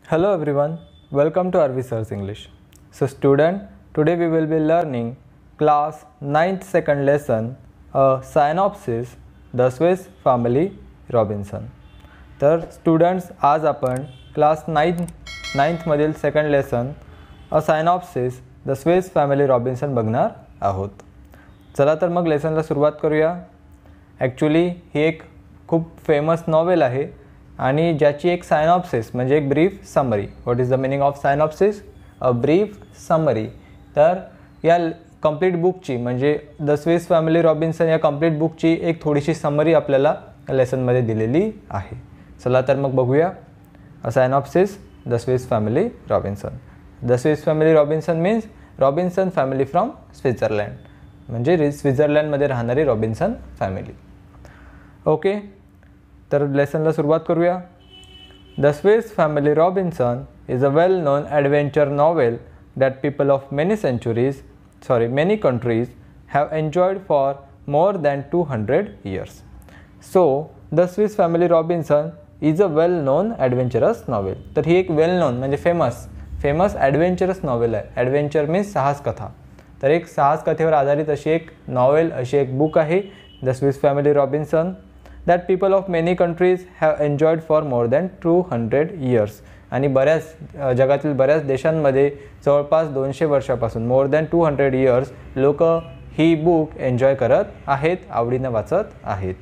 Hello everyone, welcome to Arvi Sir's English. So student, today we will be learning class 9th second lesson, a synopsis, The Swiss Family Robinson. तर students आज आपण class 9th मधील second lesson a synopsis the Swiss family Robinson बघणार आहोत. चला तर मग लेसनला सुरुवात करूया. ॲक्च्युली ही एक खूप फेमस नॉवेल आहे आणि ज्याची एक सायनॉप्सिस म्हणजे एक brief summary. What is the meaning of synopsis? A brief summary. तर या कंप्लीट बुकची म्हणजे द स्विस फॅमिली रॉबिन्सन या कंप्लीट बुकची एक थोडीशी समरी आपल्याला लेसनमध्ये दिलेली आहे. चला तर मग बघूया. A synopsis the Swiss family Robinson. The Swiss family Robinson means Robinson family from Switzerland, म्हणजे स्वित्झर्लंडमध्ये राहणारी रॉबिन्सन फॅमिली. ओके, तर लेसनला सुरुवात करूया. The Swiss family Robinson is a well non adventure novel that people of many countries have enjoyed for more than 200 years. So, The Swiss Family Robinson is a well-known adventurous novel. तर ही एक वेल non म्हणजे famous adventurous novel आहे. Adventure means साहस कथा. तर एक साहस कथेवर आधारित अशी एक नॉवेल, अशी एक बुक आहे the Swiss family Robinson that people of many countries have enjoyed for more than 200 years. आणि जगातील बऱ्याच देशांमध्ये जवळपास 200 वर्षापासून मोर दॅन 200 years लोक ही बुक एन्जॉय करत आहेत, आवडीनं वाचत आहेत.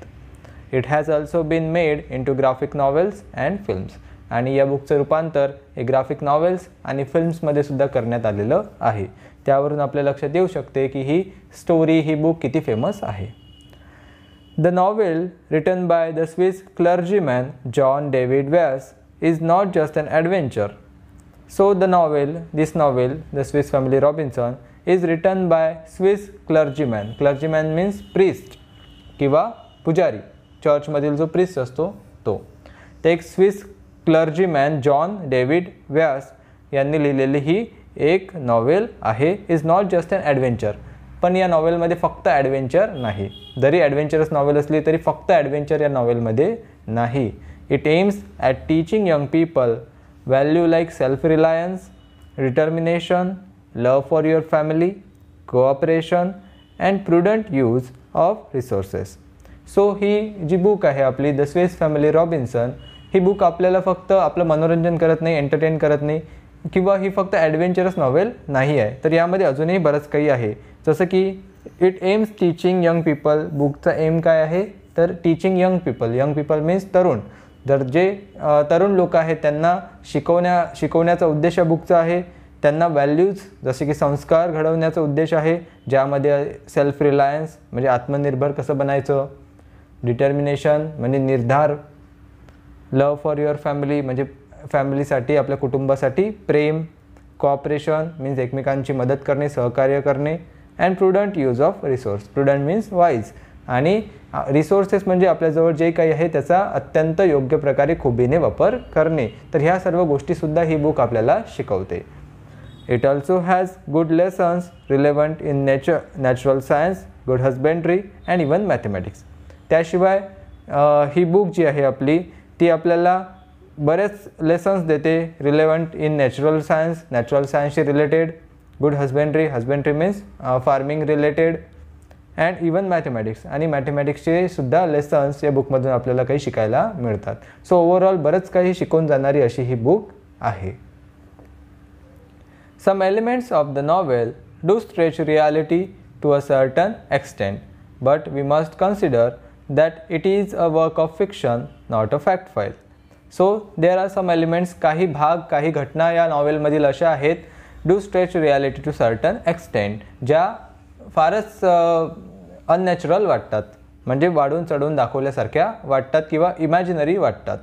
It has also been made into graphic novels and films. आणि या बुकचं रूपांतर हे ग्राफिक नॉवेल्स आणि फिल्म्समध्ये सुद्धा करण्यात आलेलं आहे. त्यावरून आपल्या लक्षात येऊ शकते की ही बुक किती फेमस आहे. The novel written by the Swiss clergyman John David Wyss is not just an adventure. So this novel, The Swiss Family Robinson, is written by Swiss clergyman. Clergyman means priest किंवा पुजारी. चर्चमधील जो priest असतो तो. ते एक Swiss clergyman John David Wyss यांनी लिहिलेली ही एक नॉवेल आहे. Is not just an adventure. पण या नॉवेलमध्ये फक्त ॲडव्हेंचर नाही. जरी ॲडव्हेंचरस नॉवेल असली तरी फक्त ॲडव्हेंचर या नॉवेलमध्ये नाही. It aims at teaching young people value like self-reliance, determination, love for your family, cooperation and prudent use of resources. So ही जी बुक आहे आपली द स्विस फॅमिली रॉबिन्सन, ही बुक आपल्याला फक्त आपलं मनोरंजन करत नाही, एंटरटेन करत नाही किंवा ही फक्त ॲडव्हेंचरस नॉवेल नाही आहे. तर यामध्ये अजूनही बरंच काही आहे. जसं की it aims teaching young people. बुकचा एम काय आहे तर टीचिंग यंग पीपल मीन्स तरुण. जर जे तरुण लोक आहेत त्यांना शिकवण्याचा उद्देश या बुकचा आहे. त्यांना व्हॅल्यूज जसे की संस्कार घडवण्याचा उद्देश आहे, ज्यामध्ये सेल्फ रिलायन्स म्हणजे आत्मनिर्भर कसं बनायचं, डिटर्मिनेशन म्हणजे निर्धार, लव फॉर युअर फॅमिली म्हणजे फॅमिलीसाठी आपल्या कुटुंबासाठी प्रेम, कॉपरेशन मीन्स एकमेकांची मदत करणे, सहकार्य करणे, and prudent use of resource. Prudent means wise. आणि रिसोर्सेस म्हणजे आपल्याजवळ जे काही आहे त्याचा अत्यंत योग्य प्रकारे खुबीने वापर करणे. तर ह्या सर्व गोष्टीसुद्धा ही बुक आपल्याला शिकवते. It also has good lessons relevant in natural science, good husbandry and even mathematics. त्याशिवाय ही बुक जी आहे आपली ती आपल्याला बरेच लेसन्स देते. रिलेव्हंट इन नॅचरल सायन्सशी related, good husbandry means farming related, and even mathematics. आणि मॅथमॅटिक्सचे सुद्धा लेसन्स या बुकमधून आपल्याला काही शिकायला मिळतात. सो ओव्हरऑल बरंच काही शिकवून जाणारी अशी ही बुक आहे. Some elements of the novel do stretch reality to a certain extent, but we must consider that it is a work of fiction, not a fact file. So there are some elements, काही घटना या नॉवेलमधील अशा आहेत do stretch reality to certain extent, ज्या फारच unnatural वाटतात, म्हणजे वाढून चढवून दाखवल्यासारख्या वाटतात किंवा इमॅजिनरी वाटतात.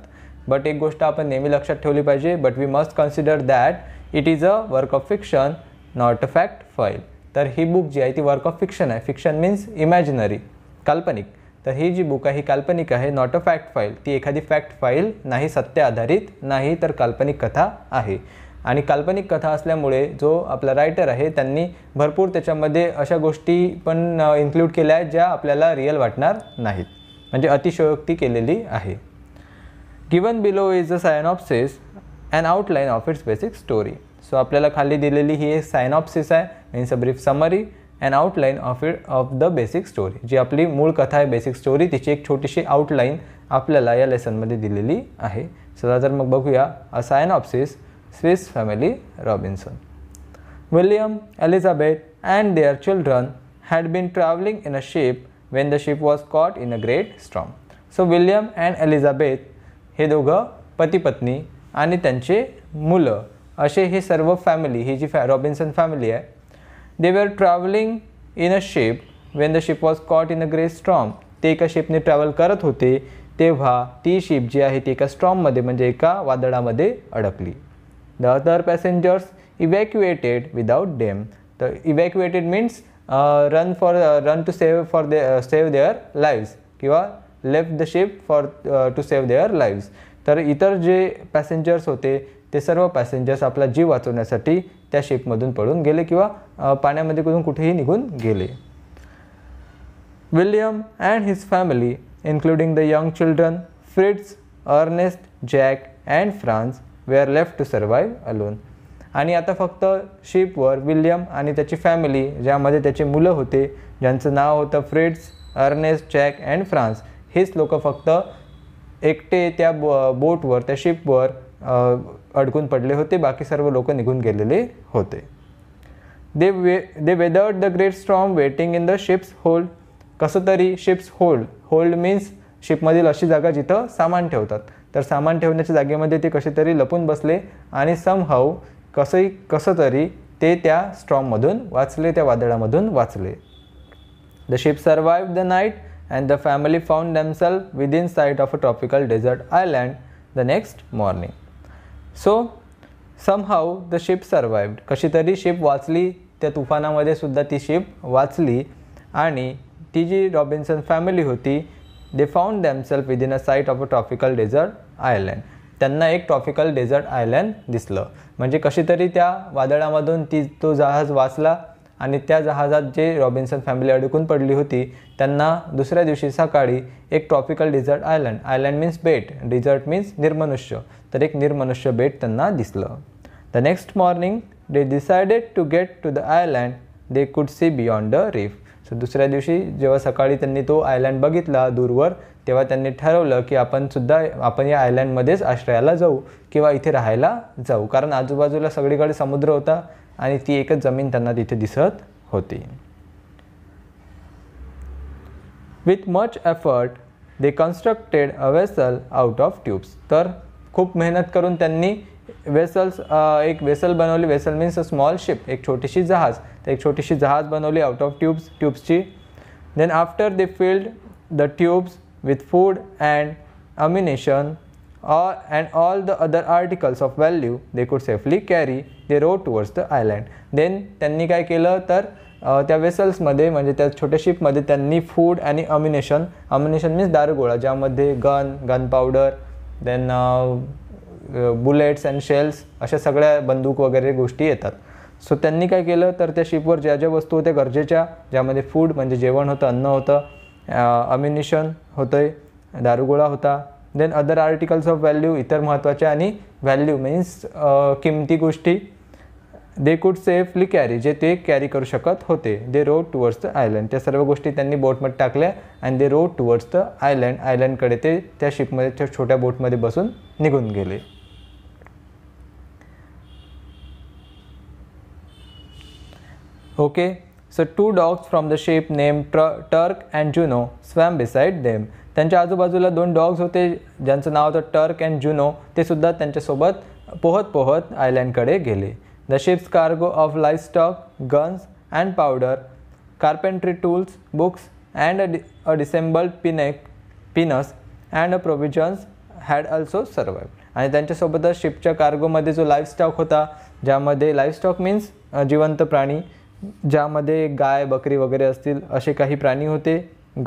बट एक गोष्ट आपण नेहमी लक्षात ठेवली पाहिजे, but we must consider that it is a work of fiction, not a fact file. तर ही बुक जी आहे ती वर्क ऑफ फिक्शन आहे. फिक्शन मीन्स इमॅजिनरी, काल्पनिक. तर ही जी बुक आहे ही काल्पनिक आहे, नॉट अ फॅक्ट फाईल. ती एखादी फॅक्ट फाईल नाही, सत्य आधारित नाही, तर काल्पनिक कथा आहे. आणि काल्पनिक कथा असल्यामुळे जो आपला रायटर आहे त्यांनी भरपूर त्याच्यामध्ये अशा गोष्टी पण इन्क्लूड केल्या आहेत ज्या आपल्याला रिअल वाटणार नाहीत, म्हणजे अतिशयोक्ती केलेली आहे. Given below is a synopsis an outline of its basic story. So आपल्याला खाली दिलेली ही एक सायनॉप्सिस आहे, means a brief summary and outline of the basic story. जी आपली मूळ कथा आहे बेसिक स्टोरी, तिची एक छोटीशी आउटलाईन आपल्याला या लेसनमध्ये दिलेली आहे. चला तर मग बघूया a synopsis Swiss family Robinson. William, Elizabeth and their children had been traveling in a ship when the ship was caught in a great storm. So William and Elizabeth हे दोघं पती पत्नी आणि त्यांचे मुलं असे हे सर्व फॅमिली, ही जी रॉबिन्सन फॅमिली आहे, दे वर travelling in a ship Wien the ship was caught in a great storm. ते एका शिपने ट्रॅव्हल करत होते तेव्हा ती शिप जी आहे ती एका स्ट्रॉममध्ये म्हणजे एका वादळामध्ये अडकली. The other passengers evacuated without them. The evacuated means run to save their lives किंवा left the ship to save their lives. तर इतर जे पॅसेंजर्स होते ते सर्व पॅसेंजर्स आपला जीव वाचवण्यासाठी त्या शिपमधून पळून गेले किंवा पाण्यामध्ये कुठेही निघून गेले. William and his family including the young children Fritz, Ernest, Jack and Franz were left to survive alone. आणि आता फक्त शिपवर विल्यम आणि त्याची फॅमिली, ज्यामध्ये त्याचे मुलं होते, ज्यांचं नाव होतं Fritz, Ernest, Jack and Franz, हेच लोक फक्त एकटे त्या बोटवर, त्या शिपवर अडकून पडले होते. बाकी सर्व लोक निघून गेलेले होते. They weathered the great storm waiting in the ship's hold. कसं तरी शिप्स होल्ड मीन्स शिपमधील अशी जागा जिथं सामान ठेवतात. तर सामान ठेवण्याच्या जागेमध्ये ते कसे तरी लपून बसले आणि समहाऊ कसं तरी ते त्या स्ट्रॉममधून वाचले, त्या वादळामधून वाचले. The ship survived the night and the family found themselves within sight of a tropical desert island the next morning. So somehow the ship survived. कशी तरी शिप वाचली, त्या तुफानामध्ये सुद्धा ती शिप वाचली आणि ती जी रॉबिन्सन फॅमिली होती, they found themselves within a sight of a tropical desert island. त्यांना एक ट्रॉपिकल डेझर्ट आयलँड दिसलं. म्हणजे कशी तरी त्या वादळामधून तो जहाज वाचला आणि त्या जहाजात जे रॉबिन्सन फॅमिली अडकून पडली होती त्यांना दुसऱ्या दिवशी सकाळी एक ट्रॉपिकल डेझर्ट आयलँड मीन्स बेट, डेझर्ट मीन्स निर्मनुष्य, तर एक निर्मनुष्य बेट त्यांना दिसलं. The next morning they decided to get to the island they could see beyond the reef. So दुसऱ्या दिवशी जेव्हा सकाळी त्यांनी तो आयलँड बघितला दूरवर, तेव्हा त्यांनी ठरवलं की आपण या आयलँडमध्येच आश्रयाला जाऊ किंवा इथे राहायला जाऊ, कारण आजूबाजूला सगळीकडे समुद्र होता आणि ती एकच जमीन त्यांना तिथे दिसत होती. With much effort they constructed a vessel out of tubes. तर खूप मेहनत करून त्यांनी एक वेसल बनवली. Vessel means a small ship, एक छोटीशी जहाज. तर एक छोटीशी जहाज बनवली आउट ऑफ ट्यूब्सची. Then after they filled the tubes with food and ammunition and all the other articles of value they could safely carry, they rowed towards the island. Then त्यांनी काय केलं तर त्या वेसल्समध्ये म्हणजे त्या छोट्या शिपमध्ये त्यांनी फूड आणि अम्युनेशन मीन्स दारुगोळा, ज्यामध्ये gun powder, then bullets and shells, अशा सगळ्या बंदूक वगैरे गोष्टी येतात. सो त्यांनी काय केलं तर त्या शिपवर ज्या ज्या वस्तू होत्या गरजेच्या, ज्यामध्ये फूड म्हणजे जेवण होतं, अन्न होतं, अम्युनिशन होतं, दारुगोळा होता, then other articles of value, इतर महत्त्वाच्या, आणि व्हॅल्यू मीन्स किमती गोष्टी, दे कुड सेफली कॅरी, जे ते कॅरी करू शकत होते. दे रोड टुवर्ड्स द आयलँड. त्या सर्व गोष्टी त्यांनी बोटमध्ये टाकल्या आणि दे रोड टुवर्ड्स द आयलँडकडे ते त्या शिपमध्ये, त्या छोट्या बोटमध्ये बसून निघून गेले. Okay. So 2 dogs from the ship named Turk and Juno swam beside them. त्यांच्या आजूबाजूला 2 डॉग्स होते ज्यांचं नाव होतं टर्क अँड जुनो. ते सुद्धा त्यांच्यासोबत पोहत आयलँडकडे गेले. The ship's cargo of livestock, guns and powder, carpentry tools, books and a disassembled pinnace and provisions had also survived. आणि त्यांच्यासोबतच शिपच्या कार्गोमध्ये जो लाईव्हस्टॉक होता, ज्यामध्ये लाईव्हस्टॉक मीन्स जिवंत प्राणी, ज्यामध्ये गाय, बकरी वगैरे असतील असे काही प्राणी होते.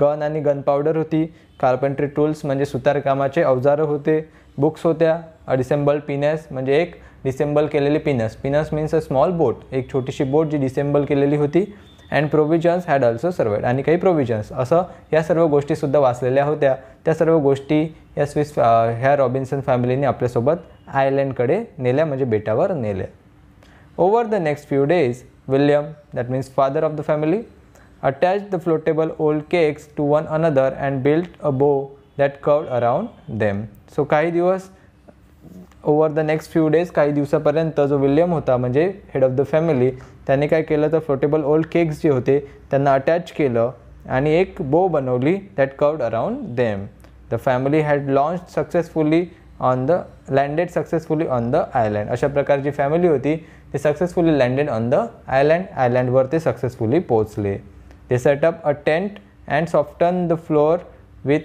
गन आणि गन पावडर होती. कार्पेंट्री टूल्स म्हणजे सुतारकामाचे अवजारं होते. बुक्स होत्या. डिसेंबल पिनस म्हणजे एक डिसेंबल केलेली पिनस मीन्स अ स्मॉल बोट, एक छोटीशी बोट जी डिसेंबल केलेली होती. And provisions had also survived. आणि काही प्रोव्हिजन्स, असं या सर्व गोष्टीसुद्धा वाचलेल्या होत्या. त्या सर्व गोष्टी ह्या रॉबिन्सन फॅमिलीने आपल्यासोबत आयलँडकडे नेल्या, म्हणजे बेटावर नेल्या. Over the next few days William, that means father of the family, attached the floatable old cakes to one another and built a bow that curved around them. So काही दिवस, over the next few days, काही दिवसापर्यंत जो William होता म्हणजे head of the family, त्याने काय केलं तर फ्लोटेबल ओल्ड केक्स जे होते त्यांना अटॅच केलं आणि एक बो बनवली that curved around them. The family had launch successfully landed successfully on the island. अशा प्रकारची फॅमिली होती, ते successfully landed on the island. आयलँडवर ते सक्सेसफुली पोहोचले. They set up a tent and softened the floor with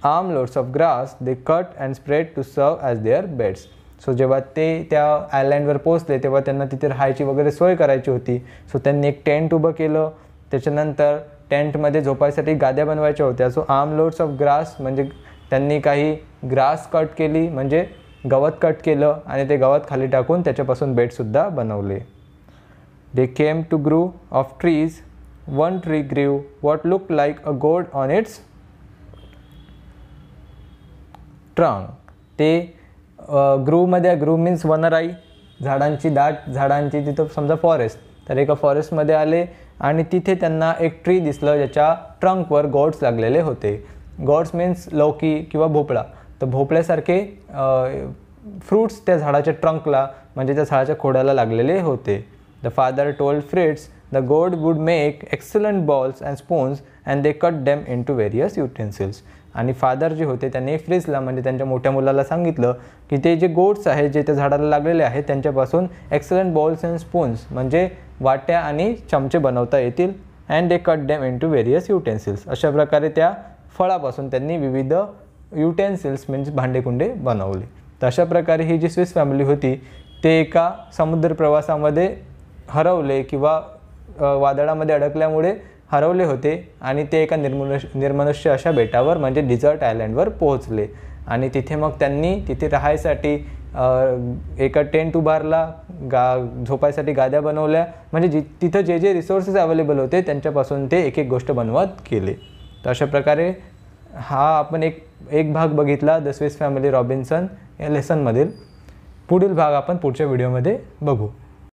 armloads of grass they cut and spread to serve as their beds. So जेव्हा ते त्या आयलँडवर पोहोचले तेव्हा त्यांना तिथे राहायची वगैरे सोय करायची होती. सो त्यांनी एक टेंट उभं केलं. त्याच्यानंतर टेंटमध्ये झोपायसाठी गाद्या बनवायच्या होत्या. सो आर्मलोड्स ऑफ ग्रास म्हणजे त्यांनी काही ग्रास कट केली, म्हणजे गवत कट केलं आणि ते गवत खाली टाकून त्याच्यापासून बेडसुद्धा बनवले. They came to grove of trees. One tree grew what looked like a gourd on its trunk. ते ग्रूवमध्ये, ग्रूव मीन्स वनराई, झाडांची दाट, झाडांची तिथं समजा फॉरेस्ट, तर एका फॉरेस्टमध्ये आले आणि तिथे त्यांना एक ट्री दिसलं ज्याच्या ट्रंकवर गॉड्स लागलेले होते. गॉड्स मीन्स लौकी किंवा भोपळा. तर भोपळ्यासारखे फ्रूट्स त्या झाडाच्या ट्रंकला म्हणजे त्या झाडाच्या खोडाला लागलेले होते. The father told फ्रिट्स the gourd would make excellent balls and spoons and they cut them into various utensils. आणि फादर जे होते त्यांनी फ्रीजला म्हणजे त्यांच्या मोठ्या मुलाला सांगितलं की ते जे गोड्स आहेत जे त्या झाडाला लागलेले आहेत त्यांच्यापासून एक्सलंट बॉल्स अँड स्पून्स म्हणजे वाट्या आणि चमचे बनवता येतील. And they cut them into various utensils. अशा प्रकारे त्या फळापासून त्यांनी विविध युटेन्सिल्स म्हणजे भांडेकुंडे बनवले. तर अशा प्रकारे ही जी स्विस फॅमिली होती ते एका समुद्र प्रवासामध्ये हरवले किंवा वादळामध्ये अडकल्यामुळे हरवले होते आणि ते एका निर्मनुष्य अशा बेटावर म्हणजे डिझर्ट आयलँडवर पोहोचले. आणि तिथे मग त्यांनी तिथे राहायसाठी एका टेंट उभारला, झोपायसाठी गाद्या बनवल्या, म्हणजे तिथं जे जे रिसोर्सेस अवेलेबल होते त्यांच्यापासून ते एक एक गोष्ट बनवत केले. तर अशा प्रकारे हा आपण एक भाग बघितला द स्विस फॅमिली रॉबिन्सन या लेसनमधील. पुढील भाग आपण पुढच्या व्हिडिओमध्ये बघू.